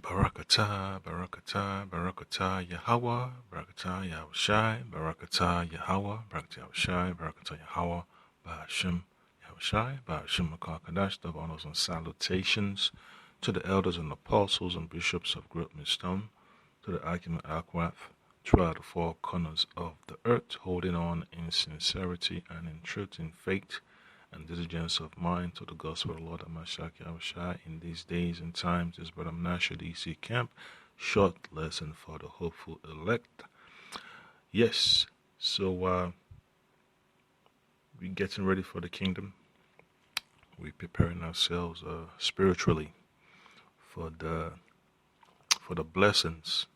Barakatah, Barakatah, Barakatah Yahweh, Barakatah Yahushai, Barakatah Yahweh, Barakatah Yahushai, Barakatah Yahweh, Bahashim Yahushai, Bahashim Makakadash, the honors and salutations to the elders and apostles and bishops of Great Stone, to the Akim and Akwaf, throughout the four corners of the earth, holding on in sincerity and in truth, in faith and diligence of mind to the gospel of the Lord Amashak Yahushua in these days and times. This Brother Menashe DC Camp, short lesson for the hopeful elect. Yes, so we're getting ready for the kingdom. We're preparing ourselves spiritually for the blessings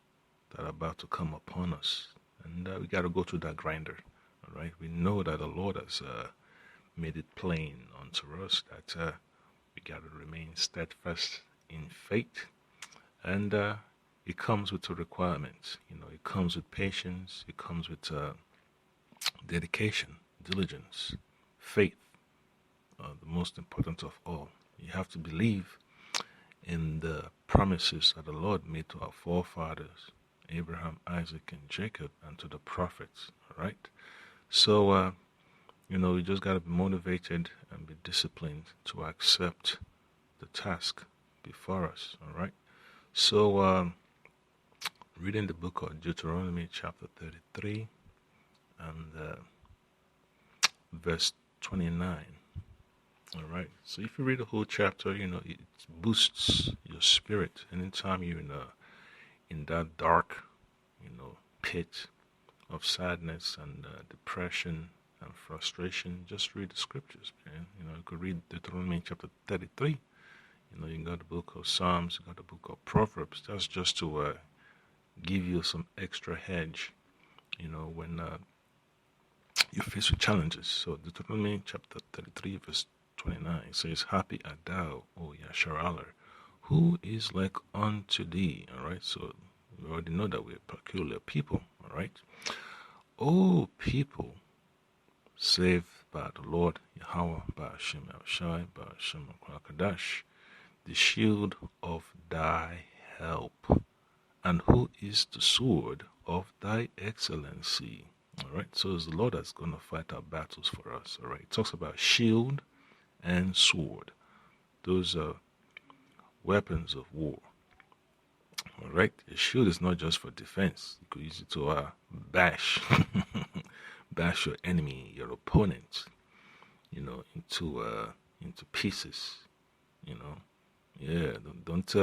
that are about to come upon us, and we got to go through that grinder. All right, we know that the Lord has made it plain unto us that we got to remain steadfast in faith, and it comes with a requirement. It comes with patience. It comes with dedication, diligence, faith. The most important of all, you have to believe in the promises that the Lord made to our forefathers, Abraham, Isaac, and Jacob, and to the prophets. All right, so. We just got to be motivated and be disciplined to accept the task before us, all right? So, reading the book of Deuteronomy chapter 33 and verse 29, all right? So if you read the whole chapter, it boosts your spirit. Anytime you're in that dark, pit of sadness and depression and frustration, just read the scriptures, man. You could read Deuteronomy chapter 33. You got the book of Psalms, you got the book of Proverbs. That's just to give you some extra hedge, when you're faced with challenges. So Deuteronomy chapter 33, verse 29 says, "Happy art thou, O Yasharalar, who is like unto thee." All right, so we already know that we're peculiar people. All right, O people saved by the Lord Yahweh, by Hashem Yahushai, by Hashem Kadash, the shield of thy help, and who is the sword of thy excellency. All right, so it's the Lord that's going to fight our battles for us. All right, it talks about shield and sword. Those are weapons of war. All right, a shield is not just for defense. You could use it to bash bash your enemy, your opponent, into pieces. Yeah, don't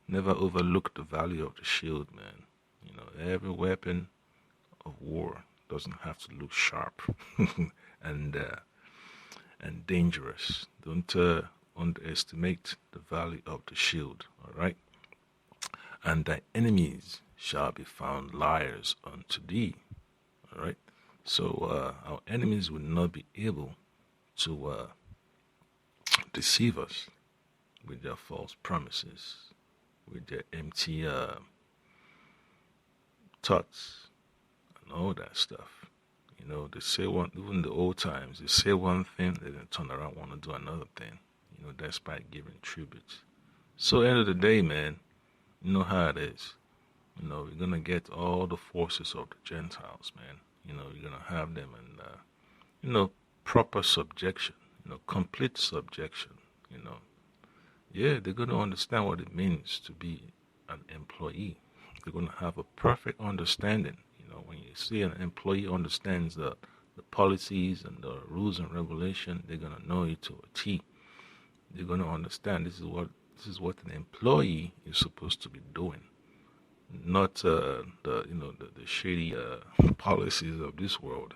never overlook the value of the shield, man. Every weapon of war doesn't have to look sharp and dangerous. Don't underestimate the value of the shield. All right, and thy enemies shall be found liars unto thee. All right. So our enemies will not be able to deceive us with their false promises, with their empty thoughts and all that stuff. They say one, even the old times, they say one thing, they then turn around and want to do another thing, despite giving tribute. So end of the day, man, you know how it is. We're going to get all the forces of the Gentiles, man. You're going to have them in, proper subjection, complete subjection, Yeah, they're going to understand what it means to be an employee. They're going to have a perfect understanding. When you see an employee understands the policies and the rules and regulation, they're going to know it to a T. They're going to understand this is what an employee is supposed to be doing. Not the shady policies of this world,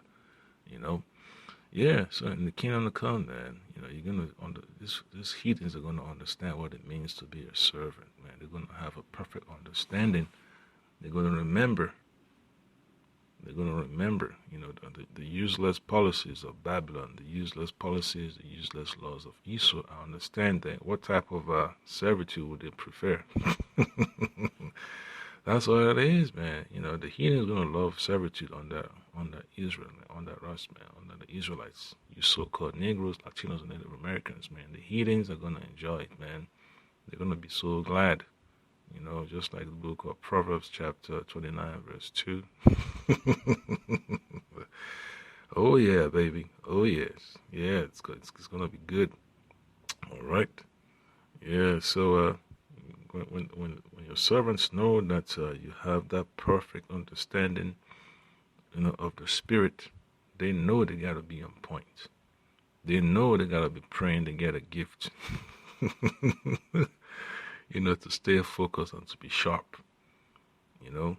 Yeah, so in the kingdom to come, man, you're gonna these heathens are gonna understand what it means to be a servant, man. They're gonna have a perfect understanding. They're gonna remember. The useless policies of Babylon, the useless policies, the useless laws of Esau. I understand that. What type of servitude would they prefer? That's all it is, man. The heathen is gonna love servitude under Israel, under us, man, under the Israelites. You so-called Negroes, Latinos, and Native Americans, man. The heathens are gonna enjoy it, man. They're gonna be so glad. Just like the book of Proverbs chapter 29 verse 2. Oh yeah, baby. Oh yes. Yeah, it's good. It's gonna be good. All right. Yeah. So when your servants know that you have that perfect understanding, of the Spirit, they know they gotta be on point. They know they gotta be praying to get a gift. To stay focused and to be sharp. And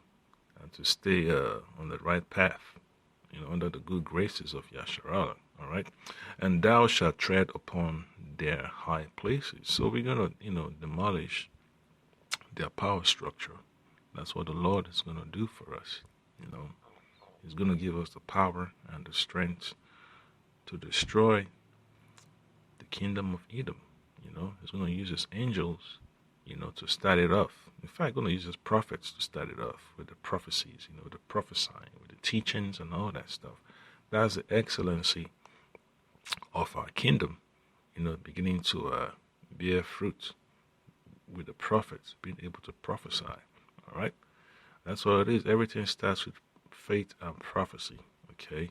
to stay on the right path. Under the good graces of Yasharala. All right. And thou shalt tread upon their high places. So we're gonna, demolish their power structure. That's what the Lord is gonna do for us. He's gonna give us the power and the strength to destroy the kingdom of Edom. He's gonna use his angels, to start it off. In fact, going to use his prophets to start it off with the prophecies, the prophesying, with the teachings and all that stuff. That's the excellency of our kingdom, beginning to bear fruit with the prophets, being able to prophesy. All right? That's what it is. Everything starts with faith and prophecy. Okay?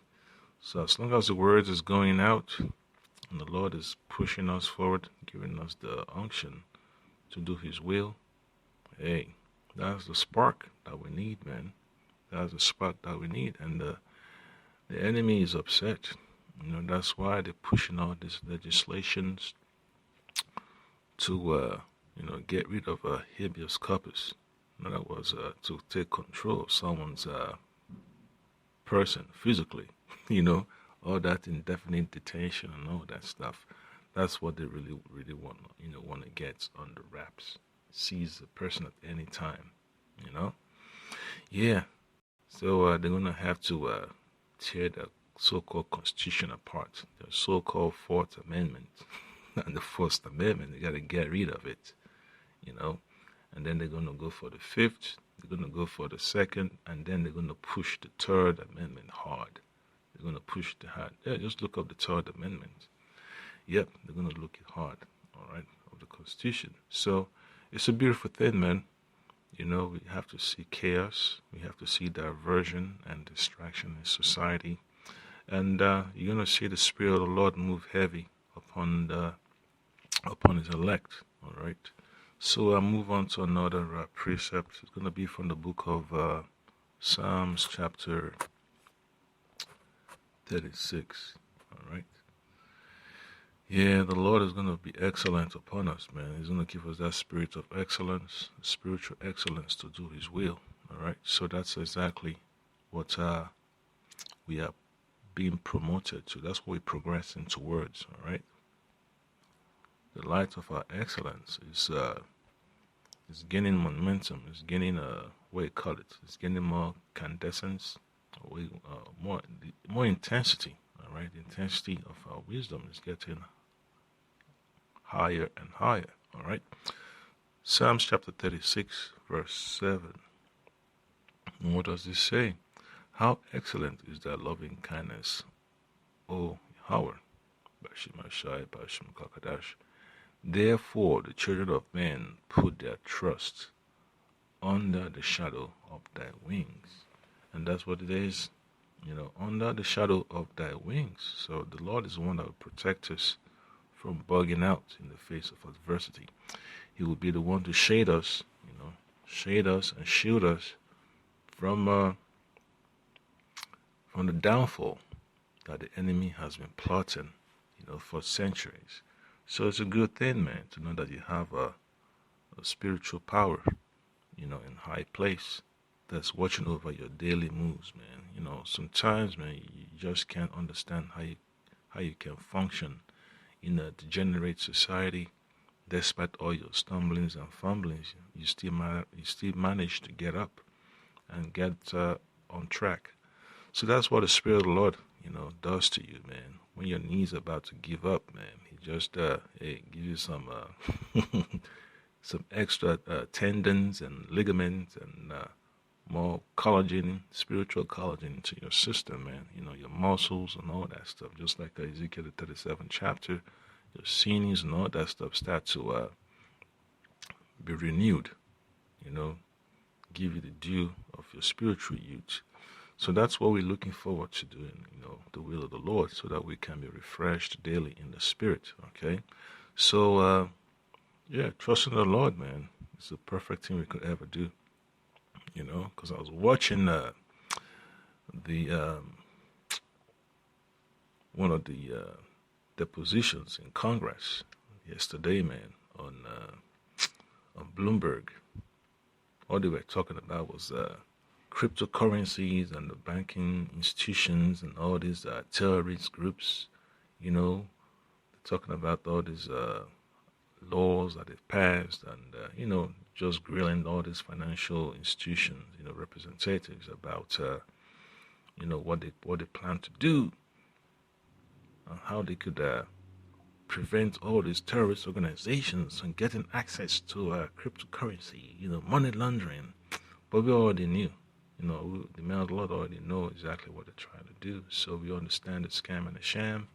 So as long as the word is going out and the Lord is pushing us forward, giving us the unction to do his will, hey, that's the spark that we need, man. That's the spark that we need. And the enemy is upset. That's why they're pushing all these legislations to, get rid of habeas corpus. In other words, to take control of someone's person physically, all that indefinite detention and all that stuff. That's what they really, really want to get under wraps. Seize the person at any time, Yeah. So they're going to have to tear the so-called Constitution apart, the so-called Fourth Amendment and the First Amendment. They got to get rid of it, And then they're going to go for the Fifth, they're going to go for the Second, and then they're going to push the Third Amendment hard. They're going to push the hard. Yeah, just look up the Third Amendment. Yep, they're going to look it hard, all right, of the Constitution. So it's a beautiful thing, man. We have to see chaos. We have to see diversion and distraction in society. And you're going to see the Spirit of the Lord move heavy upon his elect, all right? So I'll move on to another precept. It's going to be from the book of Psalms chapter 36, all right? Yeah, the Lord is going to be excellent upon us, man. He's going to give us that spirit of excellence, spiritual excellence to do his will, all right? So that's exactly what we are being promoted to. That's what we're progressing towards, all right? The light of our excellence is gaining momentum. It's gaining, what you call it? It's gaining more incandescence, more intensity, all right? The intensity of our wisdom is getting higher and higher, all right? Psalms chapter 36, verse 7. And what does this say? How excellent is thy loving kindness, O Yahweh. Therefore the children of men put their trust under the shadow of thy wings. And that's what it is, under the shadow of thy wings. So the Lord is the one that will protect us from bugging out in the face of adversity. He will be the one to shade us, shade us and shield us from the downfall that the enemy has been plotting, for centuries. So it's a good thing, man, to know that you have a spiritual power, in high place that's watching over your daily moves, man. Sometimes, man, you just can't understand how you can function in a degenerate society. Despite all your stumblings and fumblings, you still manage to get up and get on track. So that's what the Spirit of the Lord, does to you, man. When your knees are about to give up, man, he just gives you some some extra tendons and ligaments and more collagen, spiritual collagen into your system, man. Your muscles and all that stuff. Just like Ezekiel 37 chapter, your sinews and all that stuff start to be renewed. give you the due of your spiritual youth. So that's what we're looking forward to doing, the will of the Lord, so that we can be refreshed daily in the Spirit, okay? So, trusting the Lord, man, is the perfect thing we could ever do, because I was watching the one of the depositions in Congress yesterday, man, on Bloomberg. All they were talking about was cryptocurrencies and the banking institutions and all these terrorist groups, they're talking about all these laws that they've passed and, just grilling all these financial institutions, representatives about, what they plan to do and how they could prevent all these terrorist organizations from getting access to cryptocurrency, money laundering. But we already knew, the man of the Lord already know exactly what they're trying to do. So we understand the scam and the sham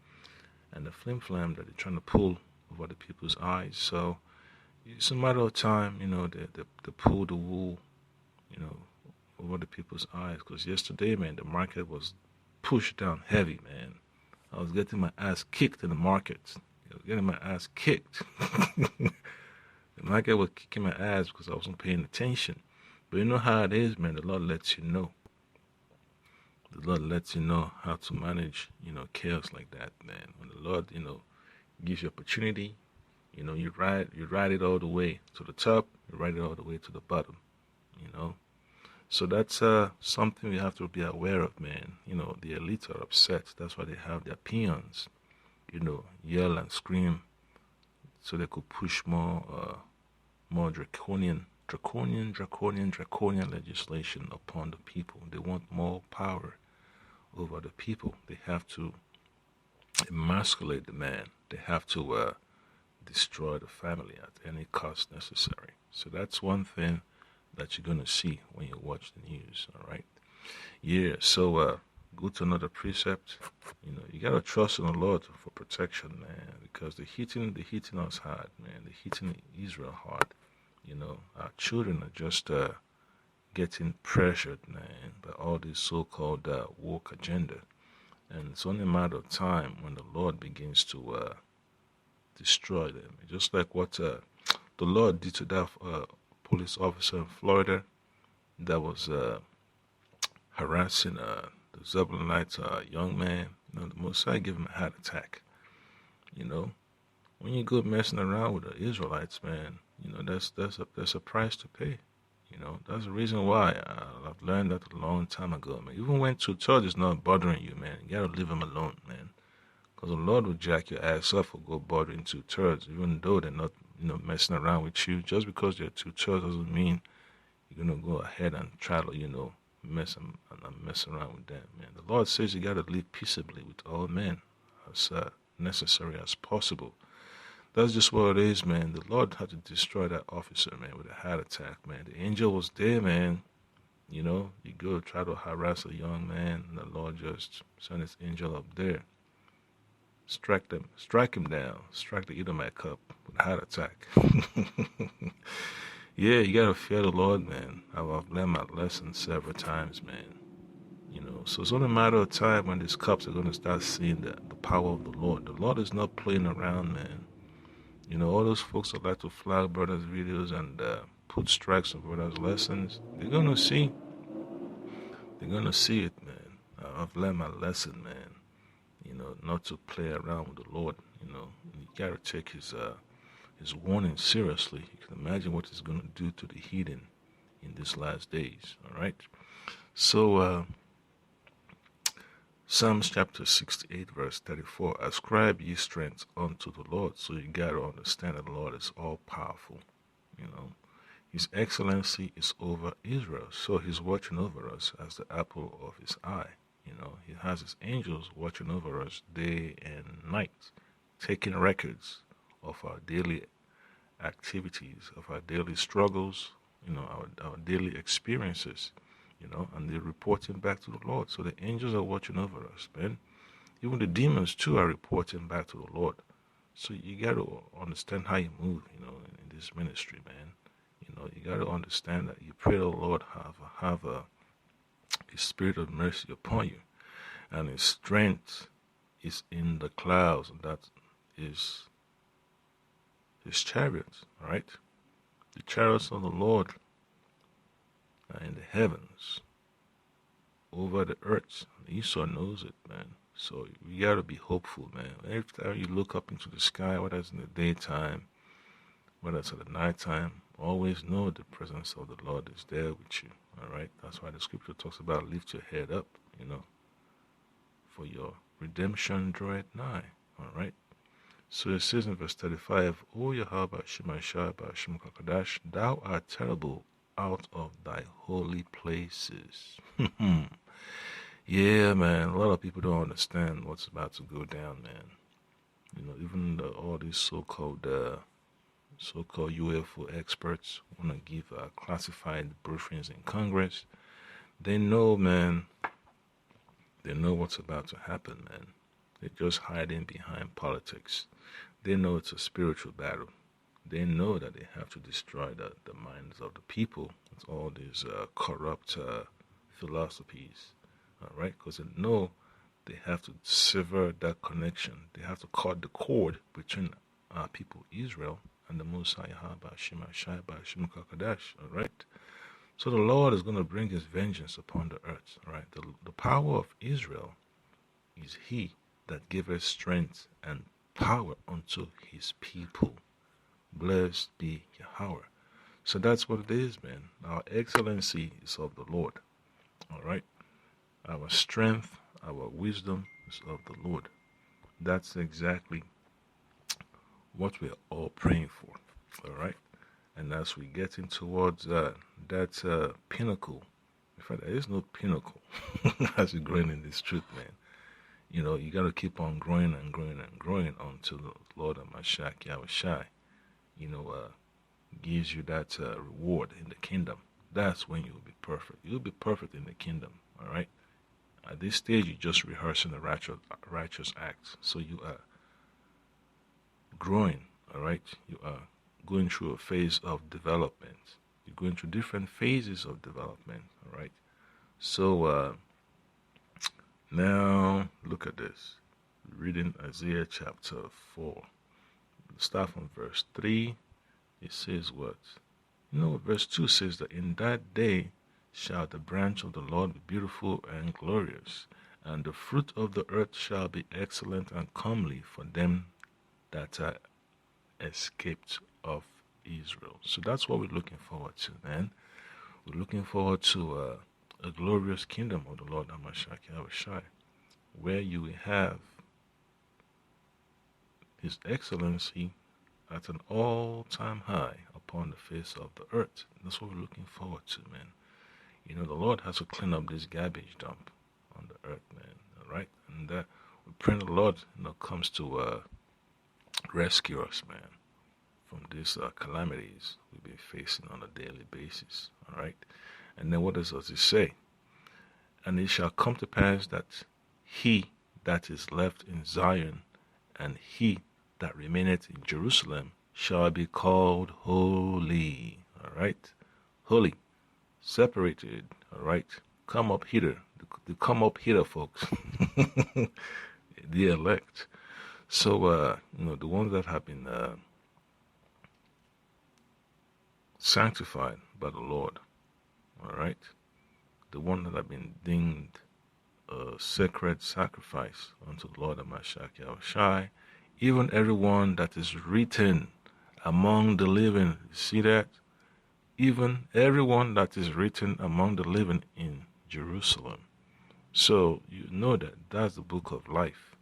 and the flim-flam that they're trying to pull over the people's eyes. So it's a matter of time, they pull the wool, over the people's eyes. Because yesterday, man, the market was pushed down heavy, man. I was getting my ass kicked in the market. I was getting my ass kicked. The market was kicking my ass because I wasn't paying attention. But you know how it is, man. The Lord lets you know. The Lord lets you know how to manage, chaos like that, man. When the Lord, gives you opportunity, you ride it all the way to the top, you ride it all the way to the bottom, So that's something we have to be aware of, man. The elites are upset. That's why they have their peons, yell and scream, so they could push more draconian legislation upon the people. They want more power over the people. They have to emasculate the man. They have to destroy the family at any cost necessary. So that's one thing that you're going to see when you watch the news, all right? Yeah, so go to another precept. You got to trust in the Lord for protection, man, because the hitting us hard, man. The hitting Israel hard. Our children are just getting pressured, man, by all this so-called woke agenda. And it's only a matter of time when the Lord begins to destroy them. Just like what the Lord did to that police officer in Florida that was harassing the Zebulonite young man. The Messiah gave him a heart attack. When you go messing around with the Israelites, man, that's a price to pay. That's the reason why I've learned that a long time ago, man. Even when two church is not bothering you, man, you gotta leave them alone, man. Because the Lord will jack your ass up for go bothering two thirds, even though they're not, messing around with you. Just because they're two thirds doesn't mean you're gonna go ahead and try to, mess around with them, man. The Lord says you gotta live peaceably with all men, as necessary as possible. That's just what it is, man. The Lord had to destroy that officer, man, with a heart attack, man. The angel was there, man. You go try to harass a young man, and the Lord just sent his angel up there. Strike him down, strike the Edomite cup with a heart attack. Yeah, you gotta fear the Lord, man. I've learned my lesson several times, man. So it's only a matter of time when these cops are gonna start seeing the power of the Lord. The Lord is not playing around, man. All those folks that like to flag brothers' videos and put strikes on brothers' lessons, they're gonna see. They're gonna see it, man. I've learned my lesson, man. Not to play around with the Lord. You gotta take his warning seriously. You can imagine what he's gonna do to the heathen in these last days. All right. So Psalms chapter 68, verse 34. Ascribe ye strength unto the Lord. So you got to understand that the Lord is all powerful. His excellency is over Israel. So he's watching over us as the apple of his eye. He has his angels watching over us day and night, taking records of our daily activities, of our daily struggles, our daily experiences. And they're reporting back to the Lord. So the angels are watching over us, man. Even the demons, too, are reporting back to the Lord. So you got to understand how you move, in this ministry, man. You got to understand that you pray the Lord have a spirit of mercy upon you, and His strength is in the clouds, and that is His chariots, right? The chariots of the Lord are in the heavens, over the earth. Esau knows it, man. So you gotta be hopeful, man. Every time you look up into the sky, whether it's in the daytime, whether it's at the nighttime, always know the presence of the Lord is there with you. All right. That's why the scripture talks about lift your head up, for your redemption draweth nigh. All right. So it says in verse 35, O Yahweh Shemashah Ba'Shem Kakadash, thou art terrible out of thy holy places. Yeah, man. A lot of people don't understand what's about to go down, man. Even all these so-called UFO experts want to give classified briefings in Congress. They know, man. They know what's about to happen, man. They're just hiding behind politics. They know it's a spiritual battle. They know that they have to destroy the minds of the people with all these corrupt philosophies, all right? Because they know they have to sever that connection. They have to cut the cord between our people, Israel, and the Most High, all right? So the Lord is going to bring His vengeance upon the earth, all right? The power of Israel is He that giveth strength and power unto His people. Blessed be Yahweh. So that's what it is, man. Our excellency is of the Lord. All right. Our strength, our wisdom is of the Lord. That's exactly what we're all praying for. All right. And as we get in towards that pinnacle, in fact, there is no pinnacle as you're growing in this truth, man. You got to keep on growing and growing and growing until the Lord of Mashiach Yahushai, gives you that reward in the kingdom. That's when you'll be perfect. You'll be perfect in the kingdom, all right? At this stage, you're just rehearsing the righteous acts. So you are growing, all right? You are going through a phase of development. You're going through different phases of development, all right? So now look at this. Reading Isaiah chapter 4. Start from verse 3. It says what? Verse 2 says that in that day shall the branch of the Lord be beautiful and glorious, and the fruit of the earth shall be excellent and comely for them that are escaped of Israel. So that's what we're looking forward to, man. We're looking forward to a glorious kingdom of the Lord Hamashiach Yahushai, where you will have His Excellency at an all-time high upon the face of the earth. That's what we're looking forward to, man. The Lord has to clean up this garbage dump on the earth, man. All right? And we pray the Lord, comes to rescue us, man, from these calamities we've been facing on a daily basis. All right? And then what does it say? And it shall come to pass that he that is left in Zion and he that remaineth in Jerusalem shall be called holy. All right? Holy. Separated. All right? Come up hither. The come up hither, folks. The elect. So, the ones that have been sanctified by the Lord. All right? The ones that have been deemed a sacred sacrifice unto the Lord of Mashiach Yahushai. Even everyone that is written among the living. See that? Even everyone that is written among the living in Jerusalem. So you know that's the book of life.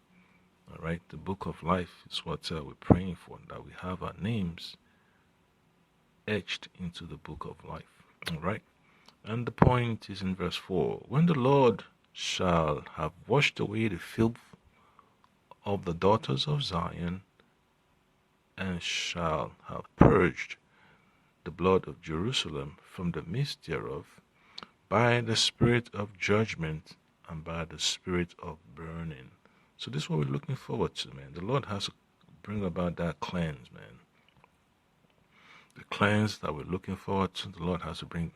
All right? The book of life is what we're praying for, that we have our names etched into the book of life. All right? And the point is in verse 4. When the Lord shall have washed away the filth of the daughters of Zion, and shall have purged the blood of Jerusalem from the midst thereof, by the spirit of judgment and by the spirit of burning. So this is what we're looking forward to, man. The Lord has to bring about that cleanse, man. The cleanse that we're looking forward to, the Lord has to bring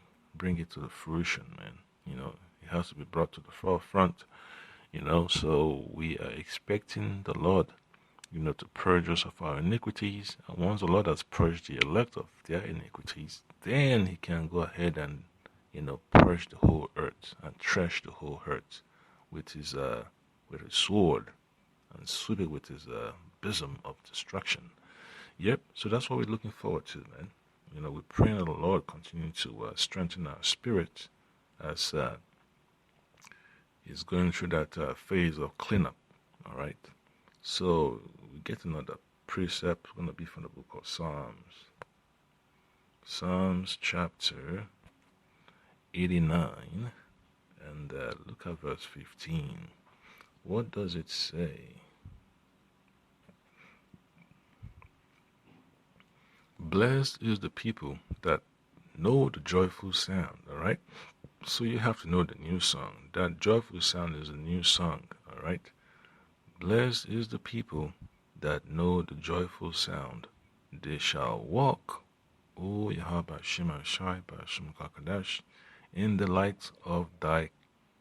it to the fruition, man. It has to be brought to the forefront. So we are expecting the Lord, to purge us of our iniquities. And once the Lord has purged the elect of their iniquities, then He can go ahead and, purge the whole earth and trash the whole earth with His sword and sweep it with His bosom of destruction. Yep. So that's what we're looking forward to, man. We're praying that the Lord continue to strengthen our spirit as He's going through that phase of cleanup. All right. So we get another precept. It's going to be from the book of Psalms. Psalms chapter 89. And look at verse 15. What does it say? Blessed is the people that know the joyful sound, all right? So you have to know the new song. That joyful sound is a new song, all right? Blessed is the people that know the joyful sound. They shall walk, O Yahweh Shema Shai Bashim Kakadash, in the light of thy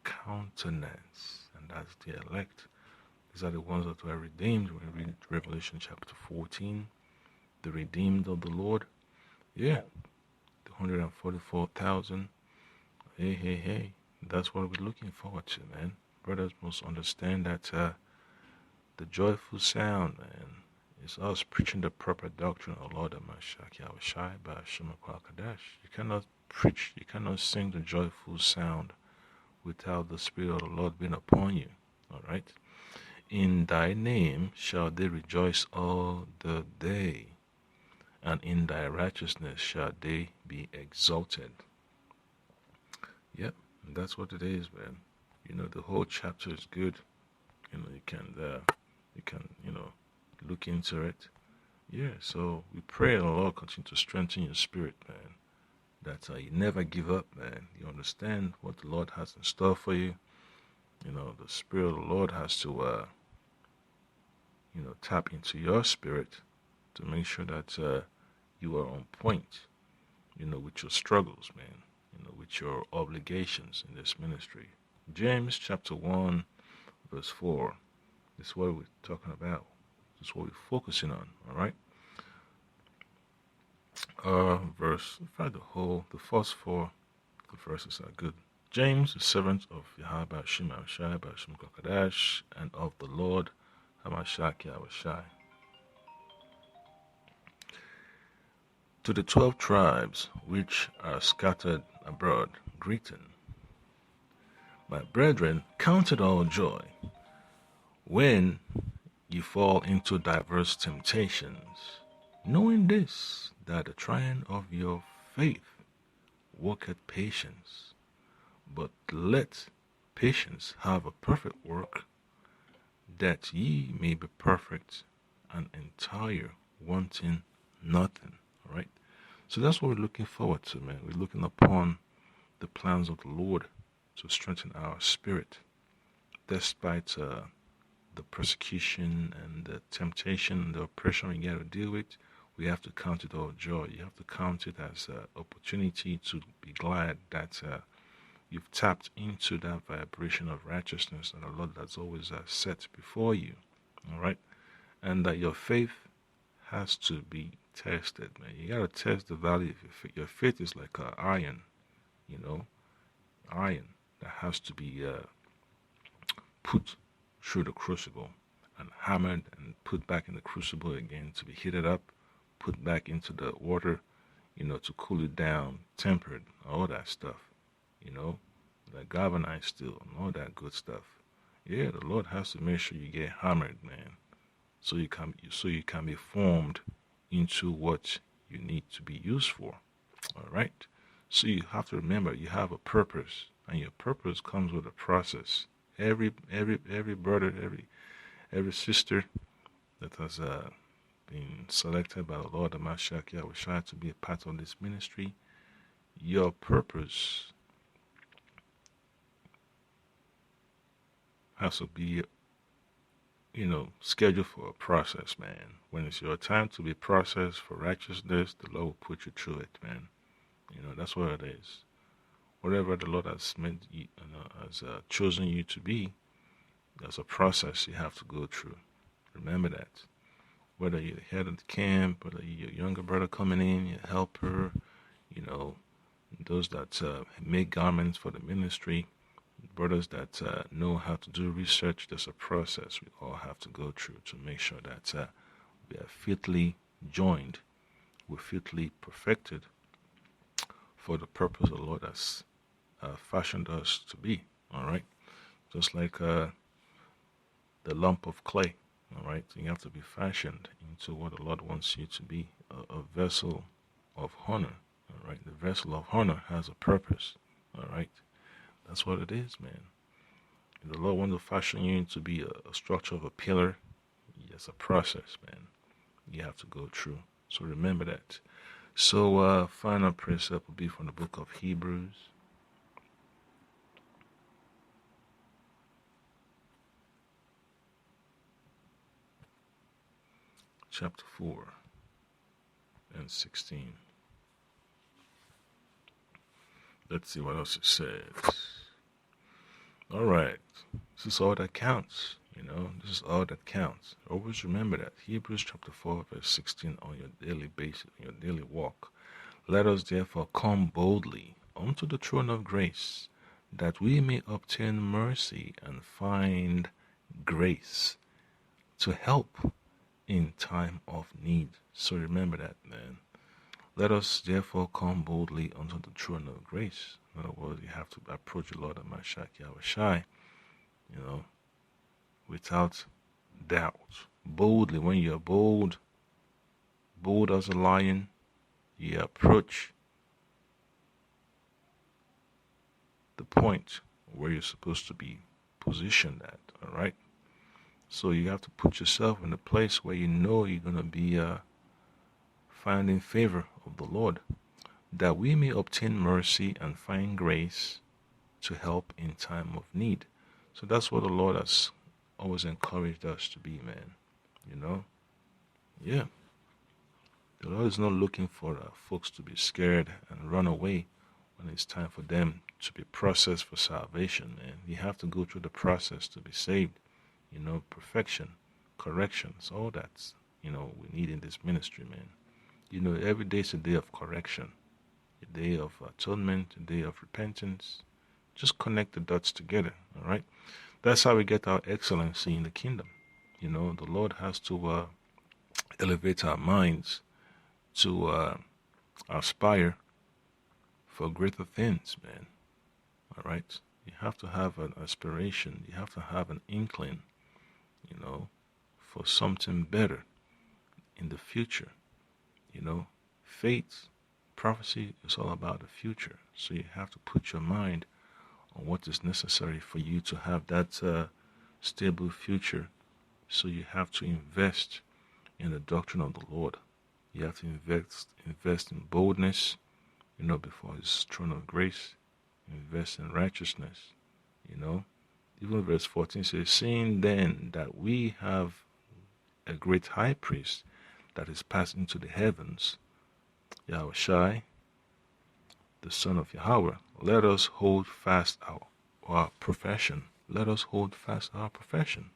countenance. And that's the elect. These are the ones that were redeemed. When we read Revelation chapter 14, the redeemed of the Lord. Yeah, the 144,000. Hey. That's what we're looking forward to, man. Brothers must understand that the joyful sound, man, is us preaching the proper doctrine of Lord Amashak Yahushai by Shemakwa Kadash. You cannot preach, you cannot sing the joyful sound without the Spirit of the Lord being upon you. Alright? In thy name shall they rejoice all the day, and in thy righteousness shall they be exalted. Yep, and that's what it is, man. The whole chapter is good. You can look into it. Yeah, so we pray the Lord continue to strengthen your spirit, man. That you never give up, man. You understand what the Lord has in store for you. The Spirit of the Lord has to, tap into your spirit to make sure that you are on point, with your struggles, man, with your obligations in this ministry. James chapter 1, verse 4. This is what we're talking about. This is what we're focusing on, all right? The first four verses are good. James, the servant of Yahweh Shema Shai Bashim Kakadash, and of the Lord Hamashak Yahushai. To the 12 tribes which are scattered abroad, greeting. My brethren, count it all joy when ye fall into diverse temptations, knowing this, that the trying of your faith worketh patience. But let patience have a perfect work, that ye may be perfect and entire, wanting nothing. All right? So that's what we're looking forward to, man. We're looking upon the plans of the Lord to strengthen our spirit, despite the persecution and the temptation and the oppression we got to deal with. We have to count it all joy. You have to count it as an opportunity to be glad that you've tapped into that vibration of righteousness and the Lord that's always set before you. All right? And that your faith has to be tested, man. You got to test the value of your faith. Your faith is like iron, iron that has to be put through the crucible and hammered and put back in the crucible again to be heated up, put back into the water, to cool it down, tempered, all that stuff, like galvanized steel and all that good stuff. Yeah, the Lord has to make sure you get hammered, man, so you can be formed into what you need to be used for. All right. So you have to remember you have a purpose, and your purpose comes with a process. Every brother, every sister that has been selected by the Lord Amashak Yahushua to be a part of this ministry, your purpose has to be scheduled for a process, man. When it's your time to be processed for righteousness, the Lord will put you through it, man. That's what it is. Whatever the Lord has meant, has chosen you to be, there's a process you have to go through. Remember that. Whether you're the head of the camp, whether you're your younger brother coming in, your helper, those that make garments for the ministry, brothers that know how to do research, there's a process we all have to go through to make sure that we are fitly joined, we're fitly perfected for the purpose the Lord has fashioned us to be. All right, just like the lump of clay. All right, you have to be fashioned into what the Lord wants you to be, a vessel of honor. All right, the vessel of honor has a purpose. All right, that's what it is, man. If the Lord wants to fashion you to be a structure of a pillar, it's a process, man. You have to go through. So remember that. So final precept will be from the book of Hebrews. Chapter 4 and 16. Let's see what else it says. All right. This is all that counts. This is all that counts. Always remember that. Hebrews chapter 4 verse 16 on your daily basis, your daily walk. Let us therefore come boldly unto the throne of grace, that we may obtain mercy and find grace to help in time of need. So remember that, man. Let us therefore come boldly unto the throne of grace. In other words, you have to approach the Lord Amashak Yahushai, without doubt. Boldly, when you're bold as a lion, you approach the point where you're supposed to be positioned at, all right? So you have to put yourself in a place where you're going to be finding favor of the Lord, that we may obtain mercy and find grace to help in time of need. So that's what the Lord has always encouraged us to be, man. Yeah. The Lord is not looking for folks to be scared and run away when it's time for them to be processed for salvation, man. You have to go through the process to be saved. Perfection, corrections, all that's, we need in this ministry, man. Every day is a day of correction, a day of atonement, a day of repentance. Just connect the dots together, all right? That's how we get our excellency in the kingdom. The Lord has to elevate our minds to aspire for greater things, man. All right? You have to have an aspiration. You have to have an inkling, for something better in the future. Faith, prophecy is all about the future. So you have to put your mind on what is necessary for you to have that stable future. So you have to invest in the doctrine of the Lord. You have to invest in boldness, before His throne of grace. Invest in righteousness, Even verse 14 says, seeing then that we have a great high priest that is passed into the heavens, Yahushai, the Son of Yahweh, let us hold fast our profession. Let us hold fast our profession.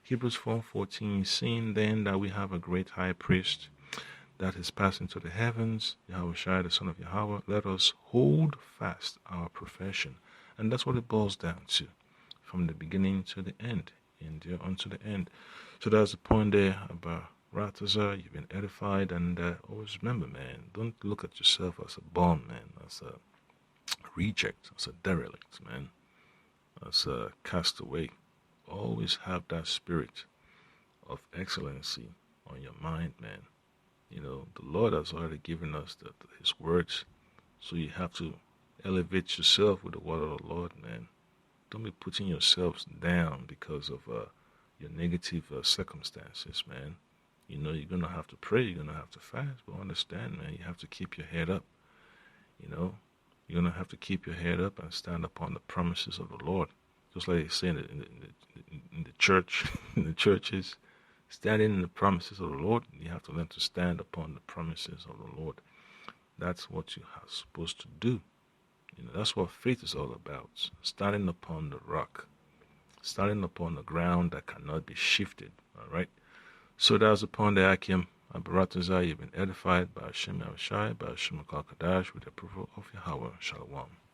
Hebrews 4:14, seeing then that we have a great high priest that is passed into the heavens, Yahushua, the Son of Yahweh, let us hold fast our profession. And that's what it boils down to, from the beginning to the end, endure unto the end. So that's the point there about Ratazar. You've been edified, and always remember, man, don't look at yourself as a bum, man, as a reject, as a derelict, man, as a castaway. Always have that spirit of excellency on your mind, man. The Lord has already given us His words, so you have to elevate yourself with the word of the Lord, man. Don't be putting yourselves down because of your negative circumstances, man. You're going to have to pray, you're going to have to fast, but understand, man, you have to keep your head up. You're going to have to keep your head up and stand upon the promises of the Lord. Just like they say in the church, in the churches, standing in the promises of the Lord, you have to learn to stand upon the promises of the Lord. That's what you are supposed to do. That's what faith is all about. Standing upon the rock, standing upon the ground that cannot be shifted. All right. So that's upon the Akim. Abaratazah, you've been edified by Hashem Yahushai, by Hashem Kadash, with the approval of Yahweh. Shalom.